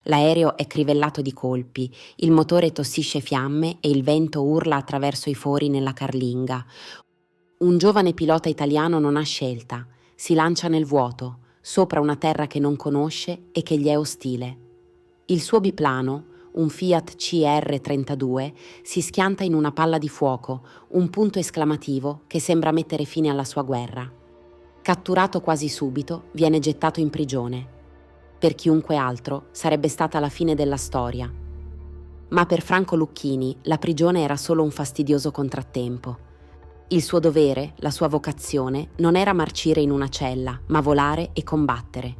L'aereo è crivellato di colpi, il motore tossisce fiamme e il vento urla attraverso i fori nella carlinga. Un giovane pilota italiano non ha scelta, si lancia nel vuoto, sopra una terra che non conosce e che gli è ostile. Il suo biplano, un Fiat CR-32, si schianta in una palla di fuoco, un punto esclamativo che sembra mettere fine alla sua guerra. Catturato quasi subito, viene gettato in prigione. Per chiunque altro sarebbe stata la fine della storia. Ma per Franco Lucchini la prigione era solo un fastidioso contrattempo. Il suo dovere, la sua vocazione, non era marcire in una cella, ma volare e combattere.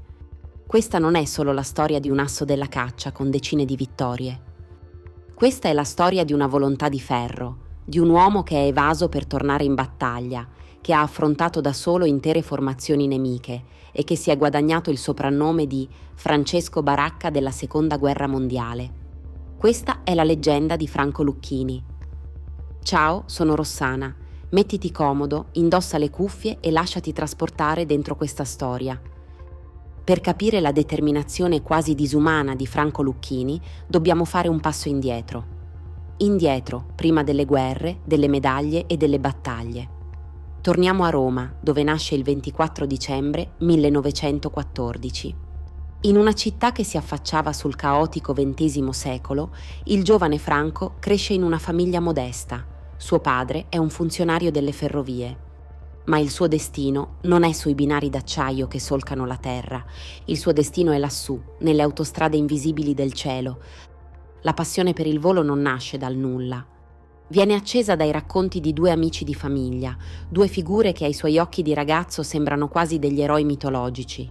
Questa non è solo la storia di un asso della caccia con decine di vittorie. Questa è la storia di una volontà di ferro, di un uomo che è evaso per tornare in battaglia, che ha affrontato da solo intere formazioni nemiche e che si è guadagnato il soprannome di Francesco Baracca della Seconda Guerra Mondiale. Questa è la leggenda di Franco Lucchini. Ciao, sono Rossana. Mettiti comodo, indossa le cuffie e lasciati trasportare dentro questa storia. Per capire la determinazione quasi disumana di Franco Lucchini, dobbiamo fare un passo indietro. Indietro, prima delle guerre, delle medaglie e delle battaglie. Torniamo a Roma, dove nasce il 24 dicembre 1914. In una città che si affacciava sul caotico XX secolo, il giovane Franco cresce in una famiglia modesta. Suo padre è un funzionario delle ferrovie. Ma il suo destino non è sui binari d'acciaio che solcano la terra. Il suo destino è lassù, nelle autostrade invisibili del cielo. La passione per il volo non nasce dal nulla. Viene accesa dai racconti di due amici di famiglia, due figure che ai suoi occhi di ragazzo sembrano quasi degli eroi mitologici.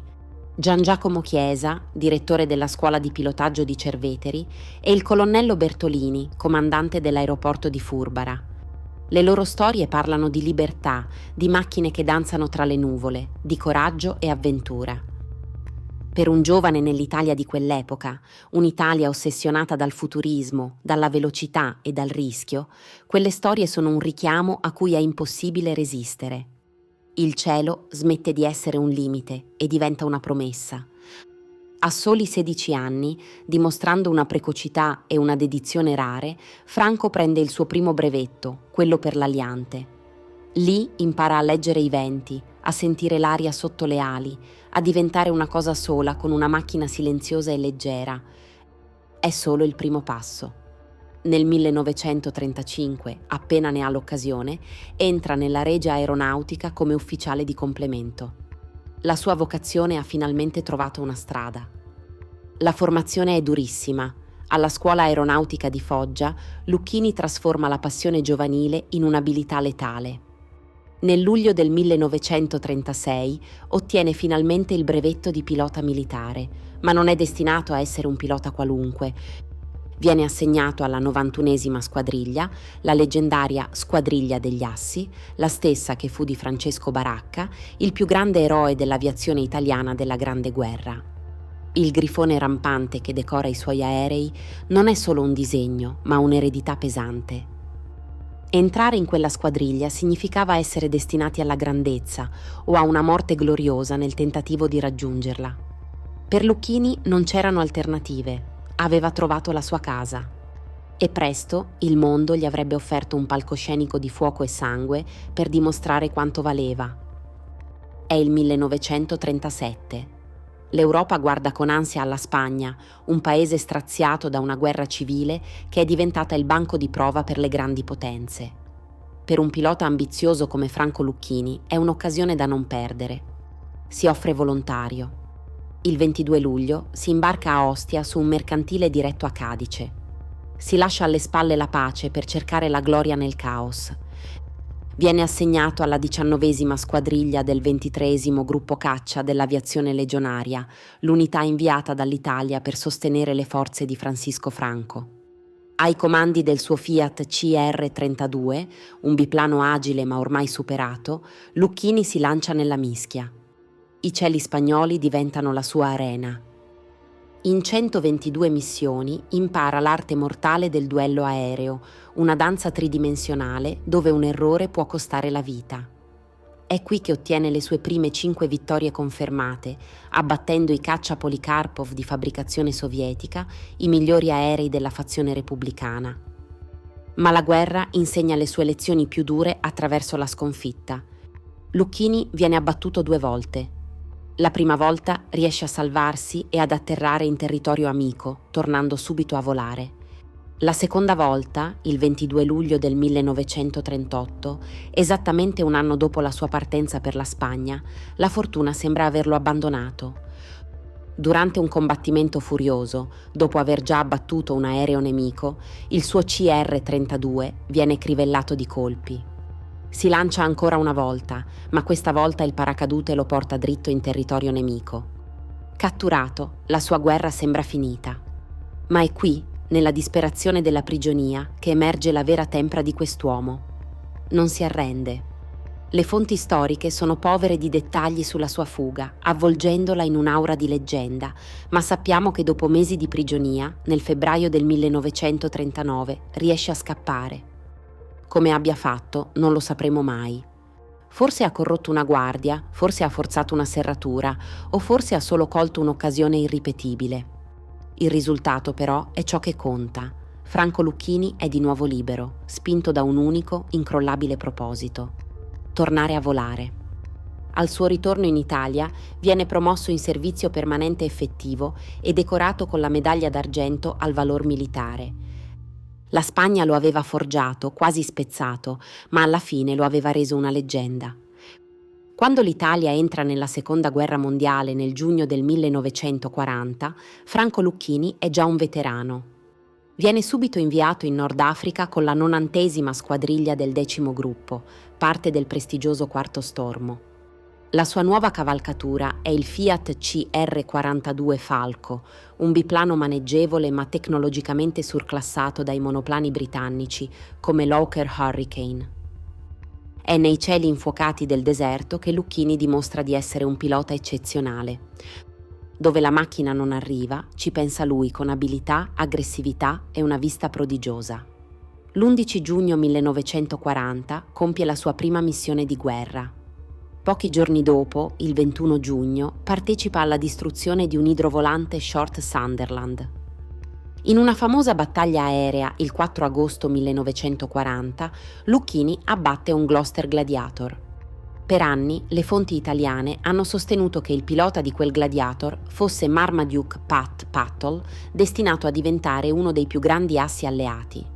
Gian Giacomo Chiesa, direttore della scuola di pilotaggio di Cerveteri, e il colonnello Bertolini, comandante dell'aeroporto di Furbara. Le loro storie parlano di libertà, di macchine che danzano tra le nuvole, di coraggio e avventura. Per un giovane nell'Italia di quell'epoca, un'Italia ossessionata dal futurismo, dalla velocità e dal rischio, quelle storie sono un richiamo a cui è impossibile resistere. Il cielo smette di essere un limite e diventa una promessa. A soli 16 anni, dimostrando una precocità e una dedizione rare, Franco prende il suo primo brevetto, quello per l'aliante. Lì impara a leggere i venti, a sentire l'aria sotto le ali, a diventare una cosa sola con una macchina silenziosa e leggera. È solo il primo passo. Nel 1935, appena ne ha l'occasione, entra nella Regia Aeronautica come ufficiale di complemento. La sua vocazione ha finalmente trovato una strada. La formazione è durissima. Alla Scuola Aeronautica di Foggia, Lucchini trasforma la passione giovanile in un'abilità letale. Nel luglio del 1936 ottiene finalmente il brevetto di pilota militare, ma non è destinato a essere un pilota qualunque. Viene assegnato alla 91esima squadriglia, la leggendaria Squadriglia degli Assi, la stessa che fu di Francesco Baracca, il più grande eroe dell'aviazione italiana della Grande Guerra. Il grifone rampante che decora i suoi aerei non è solo un disegno, ma un'eredità pesante. Entrare in quella squadriglia significava essere destinati alla grandezza o a una morte gloriosa nel tentativo di raggiungerla. Per Lucchini non c'erano alternative, aveva trovato la sua casa. E presto il mondo gli avrebbe offerto un palcoscenico di fuoco e sangue per dimostrare quanto valeva. È il 1937. L'Europa guarda con ansia alla Spagna, un paese straziato da una guerra civile che è diventata il banco di prova per le grandi potenze. Per un pilota ambizioso come Franco Lucchini è un'occasione da non perdere. Si offre volontario. Il 22 luglio si imbarca a Ostia su un mercantile diretto a Cadice. Si lascia alle spalle la pace per cercare la gloria nel caos. Viene assegnato alla 19esima squadriglia del 23esimo gruppo caccia dell'aviazione legionaria, l'unità inviata dall'Italia per sostenere le forze di Francisco Franco. Ai comandi del suo Fiat CR-32, un biplano agile ma ormai superato, Lucchini si lancia nella mischia. I cieli spagnoli diventano la sua arena. In 122 missioni impara l'arte mortale del duello aereo, una danza tridimensionale dove un errore può costare la vita. È qui che ottiene le sue prime 5 vittorie confermate, abbattendo i caccia Polikarpov di fabbricazione sovietica, i migliori aerei della fazione repubblicana. Ma la guerra insegna le sue lezioni più dure attraverso la sconfitta. Lucchini viene abbattuto 2 volte. La prima volta riesce a salvarsi e ad atterrare in territorio amico, tornando subito a volare. La seconda volta, il 22 luglio del 1938, esattamente un anno dopo la sua partenza per la Spagna, la fortuna sembra averlo abbandonato. Durante un combattimento furioso, dopo aver già abbattuto un aereo nemico, il suo CR-32 viene crivellato di colpi. Si lancia ancora una volta, ma questa volta il paracadute lo porta dritto in territorio nemico. Catturato, la sua guerra sembra finita. Ma è qui, nella disperazione della prigionia, che emerge la vera tempra di quest'uomo. Non si arrende. Le fonti storiche sono povere di dettagli sulla sua fuga, avvolgendola in un'aura di leggenda, ma sappiamo che dopo mesi di prigionia, nel febbraio del 1939, riesce a scappare. Come abbia fatto, non lo sapremo mai. Forse ha corrotto una guardia, forse ha forzato una serratura, o forse ha solo colto un'occasione irripetibile. Il risultato, però, è ciò che conta. Franco Lucchini è di nuovo libero, spinto da un unico, incrollabile proposito: tornare a volare. Al suo ritorno in Italia viene promosso in servizio permanente effettivo e decorato con la medaglia d'argento al valor militare. La Spagna lo aveva forgiato, quasi spezzato, ma alla fine lo aveva reso una leggenda. Quando l'Italia entra nella Seconda Guerra Mondiale nel giugno del 1940, Franco Lucchini è già un veterano. Viene subito inviato in Nord Africa con la 90ª squadriglia del 10° gruppo, parte del prestigioso Quarto Stormo. La sua nuova cavalcatura è il Fiat CR-42 Falco, un biplano maneggevole ma tecnologicamente surclassato dai monoplani britannici come l'Hawker Hurricane. È nei cieli infuocati del deserto che Lucchini dimostra di essere un pilota eccezionale. Dove la macchina non arriva, ci pensa lui con abilità, aggressività e una vista prodigiosa. L'11 giugno 1940 compie la sua prima missione di guerra. Pochi giorni dopo, il 21 giugno, partecipa alla distruzione di un idrovolante Short Sunderland. In una famosa battaglia aerea il 4 agosto 1940, Lucchini abbatte un Gloster Gladiator. Per anni le fonti italiane hanno sostenuto che il pilota di quel Gladiator fosse Marmaduke Pat Pattle, destinato a diventare uno dei più grandi assi alleati.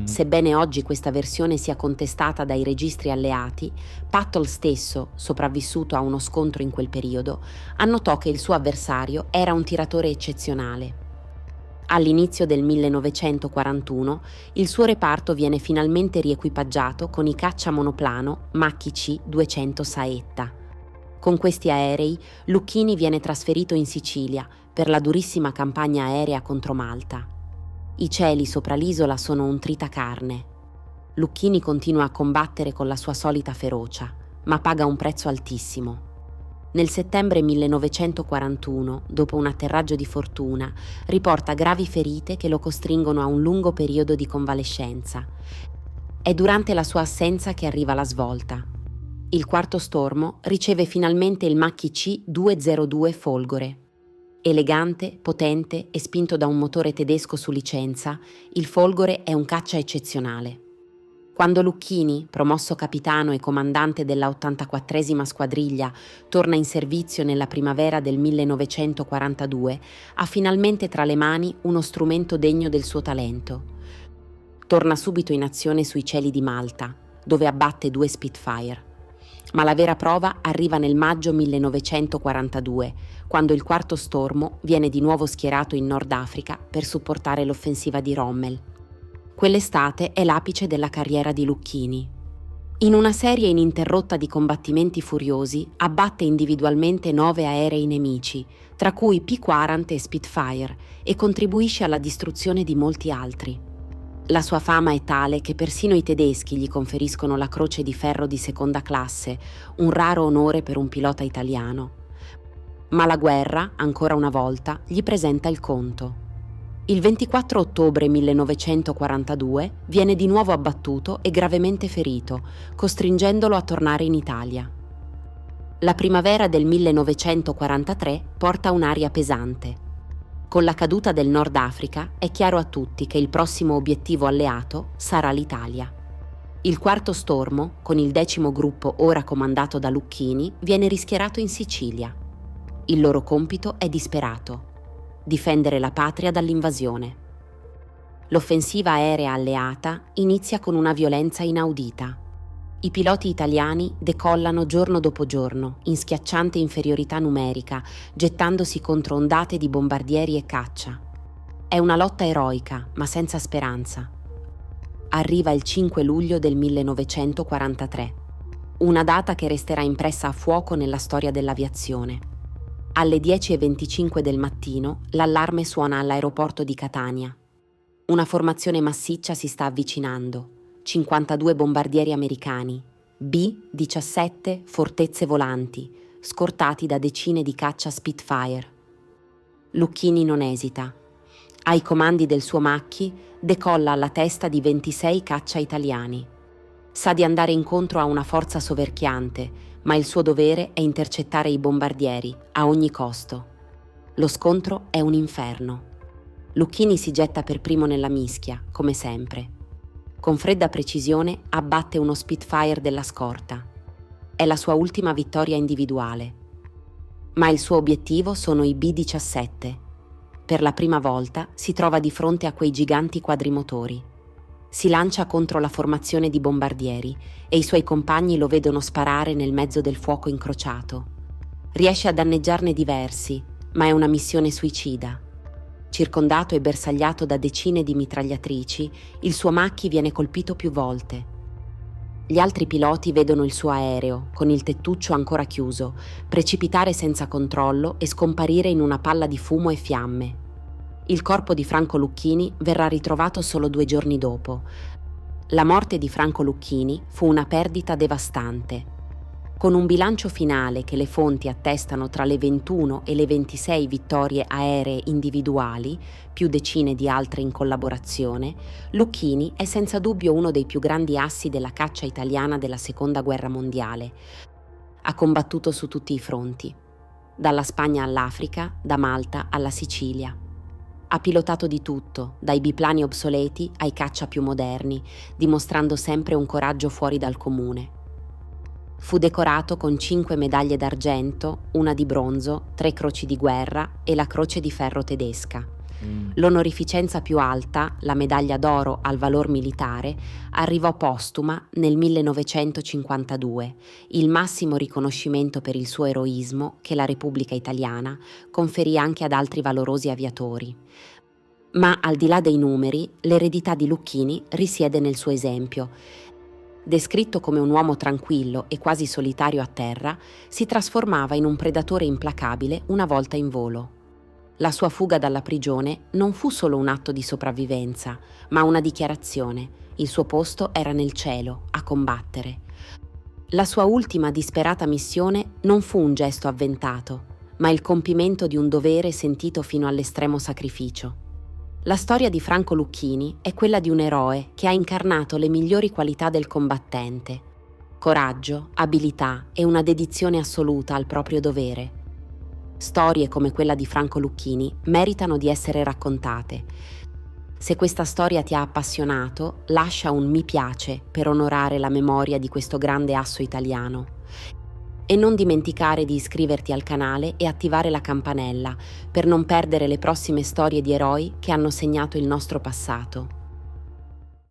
Sebbene oggi questa versione sia contestata dai registri alleati, Pattle stesso, sopravvissuto a uno scontro in quel periodo, annotò che il suo avversario era un tiratore eccezionale. All'inizio del 1941 il suo reparto viene finalmente riequipaggiato con i caccia monoplano Macchi C-200 Saetta. Con questi aerei Lucchini viene trasferito in Sicilia per la durissima campagna aerea contro Malta. I cieli sopra l'isola sono un tritacarne. Lucchini continua a combattere con la sua solita ferocia, ma paga un prezzo altissimo. Nel settembre 1941, dopo un atterraggio di fortuna, riporta gravi ferite che lo costringono a un lungo periodo di convalescenza. È durante la sua assenza che arriva la svolta. Il Quarto Stormo riceve finalmente il Macchi C-202 Folgore. Elegante, potente e spinto da un motore tedesco su licenza, il Folgore è un caccia eccezionale. Quando Lucchini, promosso capitano e comandante della 84ª squadriglia, torna in servizio nella primavera del 1942, ha finalmente tra le mani uno strumento degno del suo talento. Torna subito in azione sui cieli di Malta, dove abbatte 2 Spitfire. Ma la vera prova arriva nel maggio 1942, quando il Quarto Stormo viene di nuovo schierato in Nord Africa per supportare l'offensiva di Rommel. Quell'estate è l'apice della carriera di Lucchini. In una serie ininterrotta di combattimenti furiosi abbatte individualmente 9 aerei nemici, tra cui P-40 e Spitfire, e contribuisce alla distruzione di molti altri. La sua fama è tale che persino i tedeschi gli conferiscono la Croce di Ferro di seconda classe, un raro onore per un pilota italiano. Ma la guerra, ancora una volta, gli presenta il conto. Il 24 ottobre 1942 viene di nuovo abbattuto e gravemente ferito, costringendolo a tornare in Italia. La primavera del 1943 porta un'aria pesante. Con la caduta del Nord Africa è chiaro a tutti che il prossimo obiettivo alleato sarà l'Italia. Il quarto stormo, con il 10° gruppo ora comandato da Lucchini, viene rischierato in Sicilia. Il loro compito è disperato: difendere la patria dall'invasione. L'offensiva aerea alleata inizia con una violenza inaudita. I piloti italiani decollano giorno dopo giorno, in schiacciante inferiorità numerica, gettandosi contro ondate di bombardieri e caccia. È una lotta eroica, ma senza speranza. Arriva il 5 luglio del 1943, una data che resterà impressa a fuoco nella storia dell'aviazione. Alle 10:25 del mattino l'allarme suona all'aeroporto di Catania. Una formazione massiccia si sta avvicinando. 52 bombardieri americani, B-17 fortezze volanti, scortati da decine di caccia Spitfire. Lucchini non esita. Ai comandi del suo Macchi decolla alla testa di 26 caccia italiani. Sa di andare incontro a una forza soverchiante, ma il suo dovere è intercettare i bombardieri a ogni costo. Lo scontro è un inferno. Lucchini si getta per primo nella mischia, come sempre. Con fredda precisione abbatte uno Spitfire della scorta. È la sua ultima vittoria individuale. Ma il suo obiettivo sono i B-17. Per la prima volta si trova di fronte a quei giganti quadrimotori. Si lancia contro la formazione di bombardieri e i suoi compagni lo vedono sparare nel mezzo del fuoco incrociato. Riesce a danneggiarne diversi, ma è una missione suicida. Circondato e bersagliato da decine di mitragliatrici, il suo Macchi viene colpito più volte. Gli altri piloti vedono il suo aereo, con il tettuccio ancora chiuso, precipitare senza controllo e scomparire in una palla di fumo e fiamme. Il corpo di Franco Lucchini verrà ritrovato solo 2 giorni dopo. La morte di Franco Lucchini fu una perdita devastante. Con un bilancio finale che le fonti attestano tra le 21 e le 26 vittorie aeree individuali, più decine di altre in collaborazione, Lucchini è senza dubbio uno dei più grandi assi della caccia italiana della Seconda Guerra Mondiale. Ha combattuto su tutti i fronti, dalla Spagna all'Africa, da Malta alla Sicilia. Ha pilotato di tutto, dai biplani obsoleti ai caccia più moderni, dimostrando sempre un coraggio fuori dal comune. Fu decorato con 5 medaglie d'argento, una di bronzo, 3 croci di guerra e la croce di ferro tedesca. L'onorificenza più alta, la medaglia d'oro al valor militare, arrivò postuma nel 1952, il massimo riconoscimento per il suo eroismo che la Repubblica Italiana conferì anche ad altri valorosi aviatori. Ma al di là dei numeri, l'eredità di Lucchini risiede nel suo esempio. Descritto come un uomo tranquillo e quasi solitario a terra, si trasformava in un predatore implacabile una volta in volo. La sua fuga dalla prigione non fu solo un atto di sopravvivenza, ma una dichiarazione. Il suo posto era nel cielo, a combattere. La sua ultima disperata missione non fu un gesto avventato, ma il compimento di un dovere sentito fino all'estremo sacrificio. La storia di Franco Lucchini è quella di un eroe che ha incarnato le migliori qualità del combattente: coraggio, abilità e una dedizione assoluta al proprio dovere. Storie come quella di Franco Lucchini meritano di essere raccontate. Se questa storia ti ha appassionato, lascia un mi piace per onorare la memoria di questo grande asso italiano. E non dimenticare di iscriverti al canale e attivare la campanella per non perdere le prossime storie di eroi che hanno segnato il nostro passato.